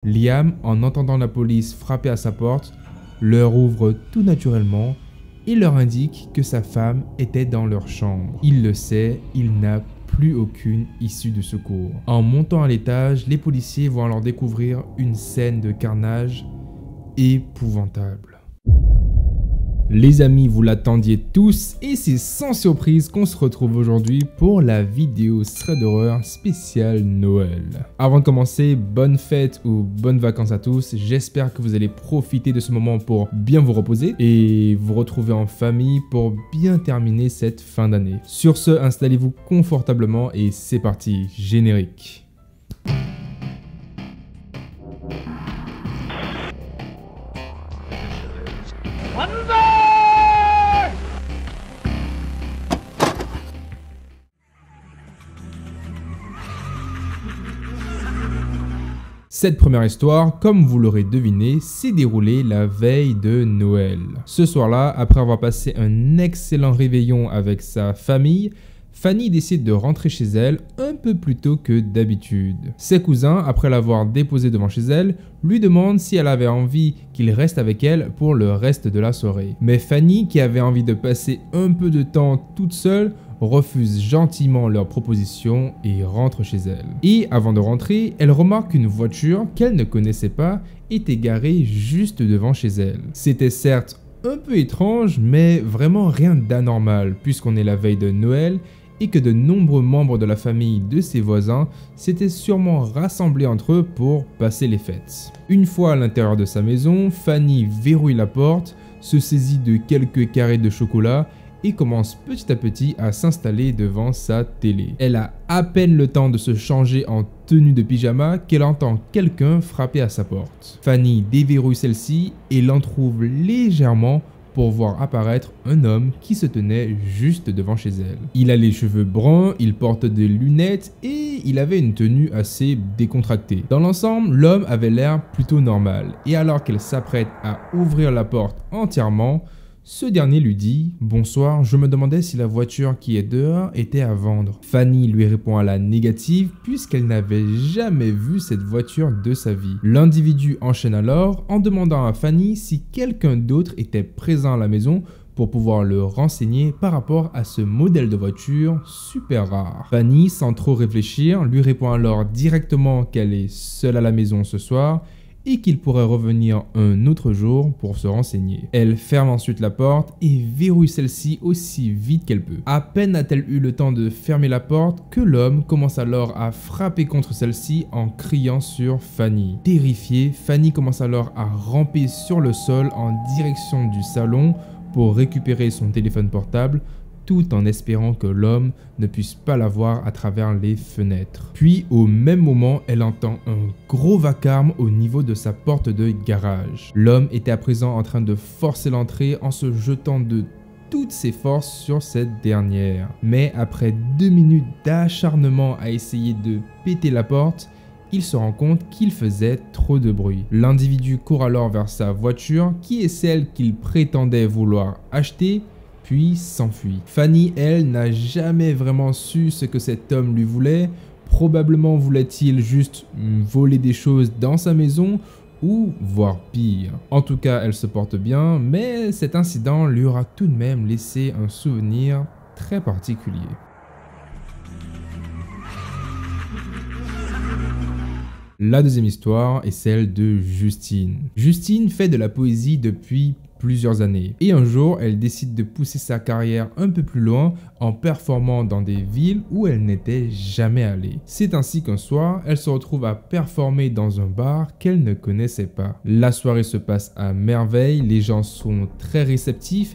Liam, en entendant la police frapper à sa porte, leur ouvre tout naturellement et leur indique que sa femme était dans leur chambre. Il le sait, il n'a plus aucune issue de secours. En montant à l'étage, les policiers vont alors découvrir une scène de carnage épouvantable. Les amis, vous l'attendiez tous et c'est sans surprise qu'on se retrouve aujourd'hui pour la vidéo thread d'horreur spéciale Noël. Avant de commencer, bonne fête ou bonnes vacances à tous. J'espère que vous allez profiter de ce moment pour bien vous reposer et vous retrouver en famille pour bien terminer cette fin d'année. Sur ce, installez-vous confortablement et c'est parti, générique. Cette première histoire, comme vous l'aurez deviné, s'est déroulée la veille de Noël. Ce soir-là, après avoir passé un excellent réveillon avec sa famille, Fanny décide de rentrer chez elle un peu plus tôt que d'habitude. Ses cousins, après l'avoir déposée devant chez elle, lui demandent si elle avait envie qu'il reste avec elle pour le reste de la soirée. Mais Fanny, qui avait envie de passer un peu de temps toute seule, refuse gentiment leur proposition et rentre chez elle. Et avant de rentrer, elle remarque qu'une voiture qu'elle ne connaissait pas était garée juste devant chez elle. C'était certes un peu étrange, mais vraiment rien d'anormal puisqu'on est la veille de Noël et que de nombreux membres de la famille de ses voisins s'étaient sûrement rassemblés entre eux pour passer les fêtes. Une fois à l'intérieur de sa maison, Fanny verrouille la porte, se saisit de quelques carrés de chocolat et commence petit à petit à s'installer devant sa télé. Elle a à peine le temps de se changer en tenue de pyjama qu'elle entend quelqu'un frapper à sa porte. Fanny déverrouille celle-ci et l'entrouvre légèrement pour voir apparaître un homme qui se tenait juste devant chez elle. Il a les cheveux bruns, il porte des lunettes et il avait une tenue assez décontractée. Dans l'ensemble, l'homme avait l'air plutôt normal et alors qu'elle s'apprête à ouvrir la porte entièrement, ce dernier lui dit « Bonsoir, je me demandais si la voiture qui est dehors était à vendre. » Fanny lui répond à la négative puisqu'elle n'avait jamais vu cette voiture de sa vie. L'individu enchaîne alors en demandant à Fanny si quelqu'un d'autre était présent à la maison pour pouvoir le renseigner par rapport à ce modèle de voiture super rare. Fanny, sans trop réfléchir, lui répond alors directement qu'elle est seule à la maison ce soir et qu'il pourrait revenir un autre jour pour se renseigner. Elle ferme ensuite la porte et verrouille celle-ci aussi vite qu'elle peut. À peine a-t-elle eu le temps de fermer la porte que l'homme commence alors à frapper contre celle-ci en criant sur Fanny. Terrifiée, Fanny commence alors à ramper sur le sol en direction du salon pour récupérer son téléphone portable, tout en espérant que l'homme ne puisse pas la voir à travers les fenêtres. Puis au même moment, elle entend un gros vacarme au niveau de sa porte de garage. L'homme était à présent en train de forcer l'entrée en se jetant de toutes ses forces sur cette dernière. Mais après 2 minutes d'acharnement à essayer de péter la porte, il se rend compte qu'il faisait trop de bruit. L'individu court alors vers sa voiture, qui est celle qu'il prétendait vouloir acheter, puis s'enfuit. Fanny, elle, n'a jamais vraiment su ce que cet homme lui voulait. Probablement voulait-il juste voler des choses dans sa maison ou voire pire. En tout cas, elle se porte bien, mais cet incident lui aura tout de même laissé un souvenir très particulier. La deuxième histoire est celle de Justine. Justine fait de la poésie depuis plusieurs années. Et un jour, elle décide de pousser sa carrière un peu plus loin en performant dans des villes où elle n'était jamais allée. C'est ainsi qu'un soir, elle se retrouve à performer dans un bar qu'elle ne connaissait pas. La soirée se passe à merveille, les gens sont très réceptifs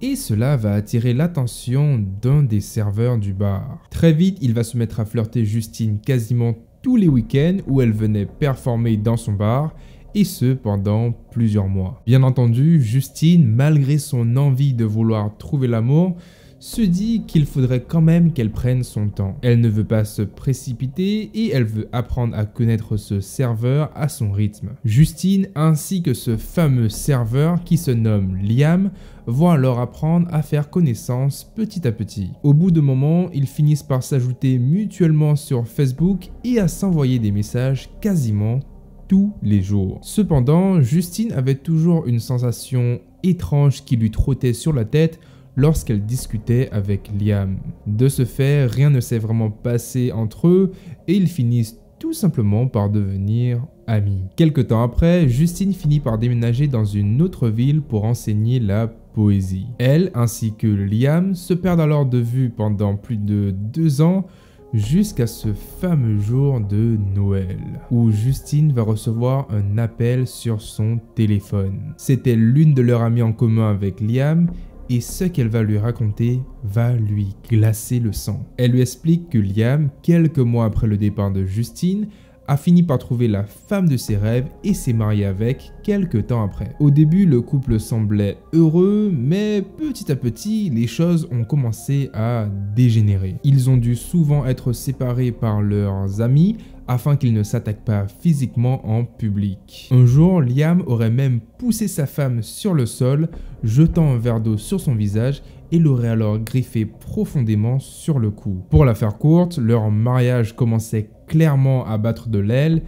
et cela va attirer l'attention d'un des serveurs du bar. Très vite, il va se mettre à flirter Justine quasiment tous les week-ends où elle venait performer dans son bar, et ce pendant plusieurs mois. Bien entendu, Justine, malgré son envie de vouloir trouver l'amour, se dit qu'il faudrait quand même qu'elle prenne son temps. Elle ne veut pas se précipiter et elle veut apprendre à connaître ce serveur à son rythme. Justine ainsi que ce fameux serveur qui se nomme Liam vont alors apprendre à faire connaissance petit à petit. Au bout de moments, ils finissent par s'ajouter mutuellement sur Facebook et à s'envoyer des messages quasiment tous les jours. Cependant, Justine avait toujours une sensation étrange qui lui trottait sur la tête lorsqu'elle discutait avec Liam. De ce fait, rien ne s'est vraiment passé entre eux et ils finissent tout simplement par devenir amis. Quelque temps après, Justine finit par déménager dans une autre ville pour enseigner la poésie. Elle ainsi que Liam se perdent alors de vue pendant plus de 2 ans jusqu'à ce fameux jour de Noël où Justine va recevoir un appel sur son téléphone. C'était l'une de leurs amies en commun avec Liam et ce qu'elle va lui raconter va lui glacer le sang. Elle lui explique que Liam, quelques mois après le départ de Justine, a fini par trouver la femme de ses rêves et s'est marié avec quelques temps après. Au début, le couple semblait heureux, mais petit à petit, les choses ont commencé à dégénérer. Ils ont dû souvent être séparés par leurs amis afin qu'ils ne s'attaquent pas physiquement en public. Un jour, Liam aurait même poussé sa femme sur le sol, jetant un verre d'eau sur son visage et l'aurait alors griffé profondément sur le cou. Pour la faire courte, leur mariage commençait clairement à battre de l'aile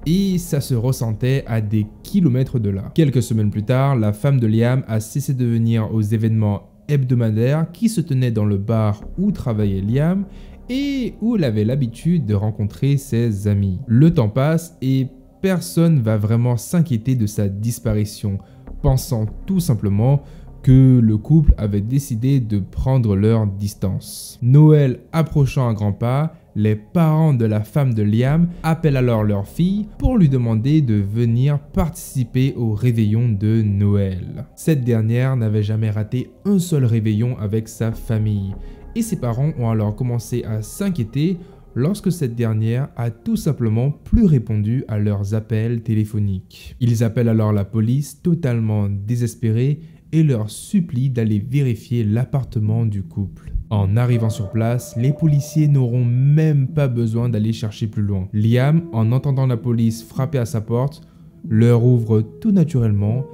et ça se ressentait à des kilomètres de là. Quelques semaines plus tard, la femme de Liam a cessé de venir aux événements hebdomadaires qui se tenaient dans le bar où travaillait Liam et où elle avait l'habitude de rencontrer ses amis. Le temps passe et personne va vraiment s'inquiéter de sa disparition, pensant tout simplement que le couple avait décidé de prendre leur distance. Noël approchant à grands pas, les parents de la femme de Liam appellent alors leur fille pour lui demander de venir participer au réveillon de Noël. Cette dernière n'avait jamais raté un seul réveillon avec sa famille et ses parents ont alors commencé à s'inquiéter lorsque cette dernière a tout simplement plus répondu à leurs appels téléphoniques. Ils appellent alors la police totalement désespérés et leur supplient d'aller vérifier l'appartement du couple. En arrivant sur place, les policiers n'auront même pas besoin d'aller chercher plus loin. Liam, en entendant la police frapper à sa porte, leur ouvre tout naturellement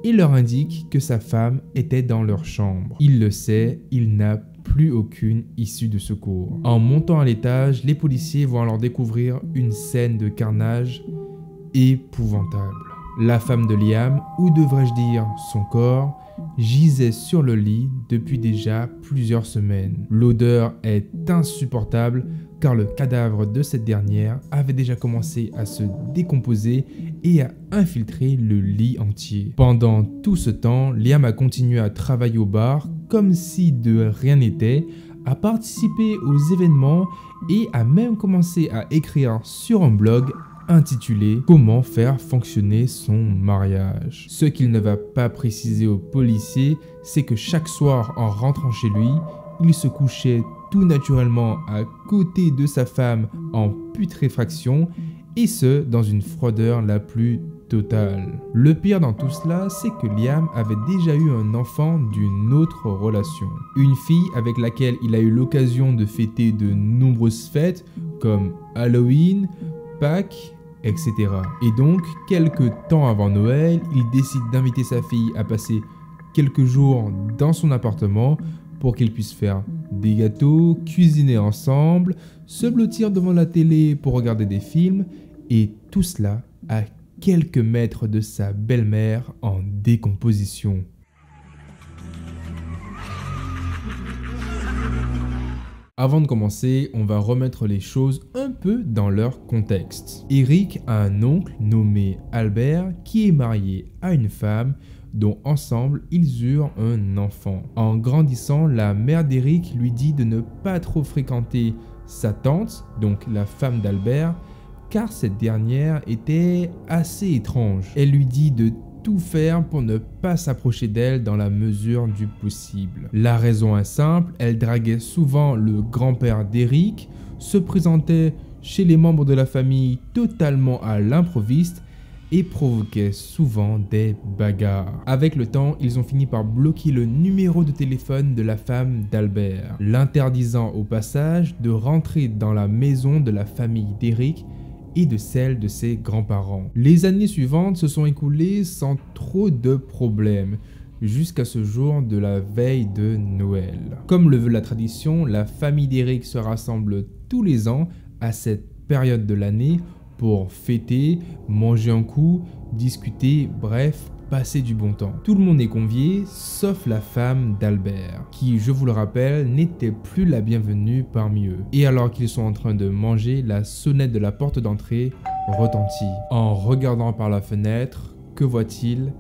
et leur indique que sa femme était dans leur chambre. Il le sait, il n'a plus aucune issue de secours. En montant à l'étage, les policiers vont alors découvrir une scène de carnage épouvantable. La femme de Liam, ou devrais-je dire son corps, gisait sur le lit depuis déjà plusieurs semaines. L'odeur est insupportable car le cadavre de cette dernière avait déjà commencé à se décomposer et à infiltrer le lit entier. Pendant tout ce temps, Liam a continué à travailler au bar comme si de rien n'était, à participer aux événements et a même commencé à écrire sur un blog intitulé « Comment faire fonctionner son mariage ». Ce qu'il ne va pas préciser aux policiers, c'est que chaque soir en rentrant chez lui, il se couchait tout naturellement à côté de sa femme en putréfaction et ce, dans une froideur la plus totale. Le pire dans tout cela, c'est que Liam avait déjà eu un enfant d'une autre relation. Une fille avec laquelle il a eu l'occasion de fêter de nombreuses fêtes comme Halloween, Pâques, etc. Et donc, quelques temps avant Noël, il décide d'inviter sa fille à passer quelques jours dans son appartement pour qu'ils puissent faire des gâteaux, cuisiner ensemble, se blottir devant la télé pour regarder des films, et tout cela à quelques mètres de sa belle-mère en décomposition. Avant de commencer, on va remettre les choses un peu dans leur contexte. Eric a un oncle nommé Albert qui est marié à une femme dont ensemble ils eurent un enfant. En grandissant, la mère d'Eric lui dit de ne pas trop fréquenter sa tante, donc la femme d'Albert, car cette dernière était assez étrange. Elle lui dit de tout faire pour ne pas s'approcher d'elle dans la mesure du possible. La raison est simple, elle draguait souvent le grand-père d'Eric, se présentait chez les membres de la famille totalement à l'improviste et provoquait souvent des bagarres. Avec le temps, ils ont fini par bloquer le numéro de téléphone de la femme d'Albert, l'interdisant au passage de rentrer dans la maison de la famille d'Eric et de celle de ses grands-parents. Les années suivantes se sont écoulées sans trop de problèmes, jusqu'à ce jour de la veille de Noël. Comme le veut la tradition, la famille d'Eric se rassemble tous les ans à cette période de l'année pour fêter, manger un coup, discuter, bref, passer du bon temps. Tout le monde est convié, sauf la femme d'Albert, qui, je vous le rappelle, n'était plus la bienvenue parmi eux. Et alors qu'ils sont en train de manger, la sonnette de la porte d'entrée retentit. En regardant par la fenêtre, que voit-il?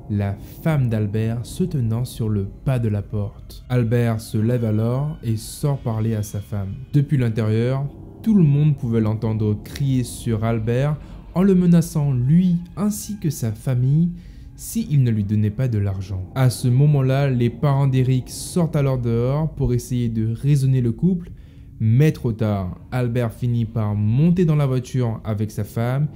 La femme d'Albert se tenant sur le pas de la porte. Albert se lève alors et sort parler à sa femme. Depuis l'intérieur, tout le monde pouvait l'entendre crier sur Albert en le menaçant lui ainsi que sa famille s'il ne lui donnait pas de l'argent. À ce moment-là, les parents d'Eric sortent alors dehors pour essayer de raisonner le couple, mais trop tard, Albert finit par monter dans la voiture avec sa femme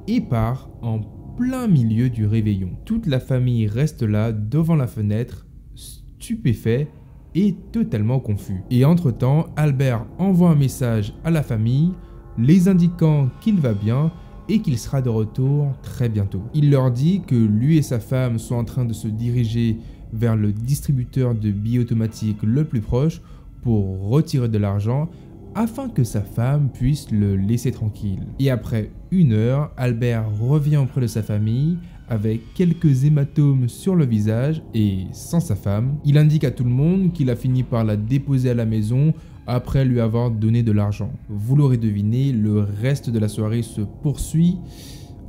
et part en plein milieu du réveillon. Toute la famille reste là devant la fenêtre, stupéfait et totalement confus. Et entre-temps, Albert envoie un message à la famille, les indiquant qu'il va bien et qu'il sera de retour très bientôt. Il leur dit que lui et sa femme sont en train de se diriger vers le distributeur de billets automatiques le plus proche pour retirer de l'argent afin que sa femme puisse le laisser tranquille. Et après 1 heure, Albert revient auprès de sa famille avec quelques hématomes sur le visage et sans sa femme. Il indique à tout le monde qu'il a fini par la déposer à la maison après lui avoir donné de l'argent. Vous l'aurez deviné, le reste de la soirée se poursuit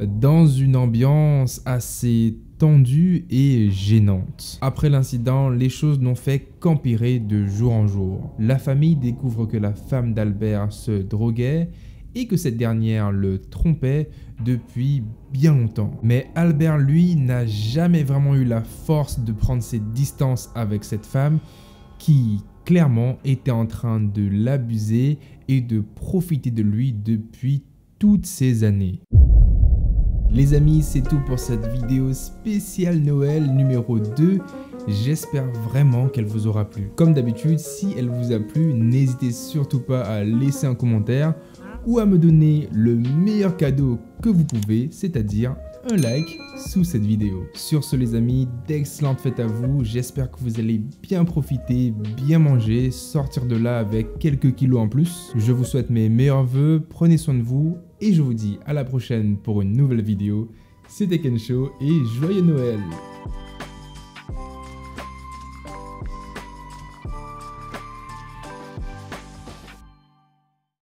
dans une ambiance assez tendue et gênante. Après l'incident, les choses n'ont fait qu'empirer de jour en jour. La famille découvre que la femme d'Albert se droguait et que cette dernière le trompait depuis bien longtemps. Mais Albert, lui, n'a jamais vraiment eu la force de prendre ses distances avec cette femme qui clairement était en train de l'abuser et de profiter de lui depuis toutes ces années. Les amis, c'est tout pour cette vidéo spéciale Noël numéro 2. J'espère vraiment qu'elle vous aura plu. Comme d'habitude, si elle vous a plu, n'hésitez surtout pas à laisser un commentaire ou à me donner le meilleur cadeau que vous pouvez, c'est-à-dire un like sous cette vidéo. Sur ce les amis, d'excellentes fêtes à vous, j'espère que vous allez bien profiter, bien manger, sortir de là avec quelques kilos en plus. Je vous souhaite mes meilleurs vœux, prenez soin de vous et je vous dis à la prochaine pour une nouvelle vidéo. C'était Kensho et joyeux Noël!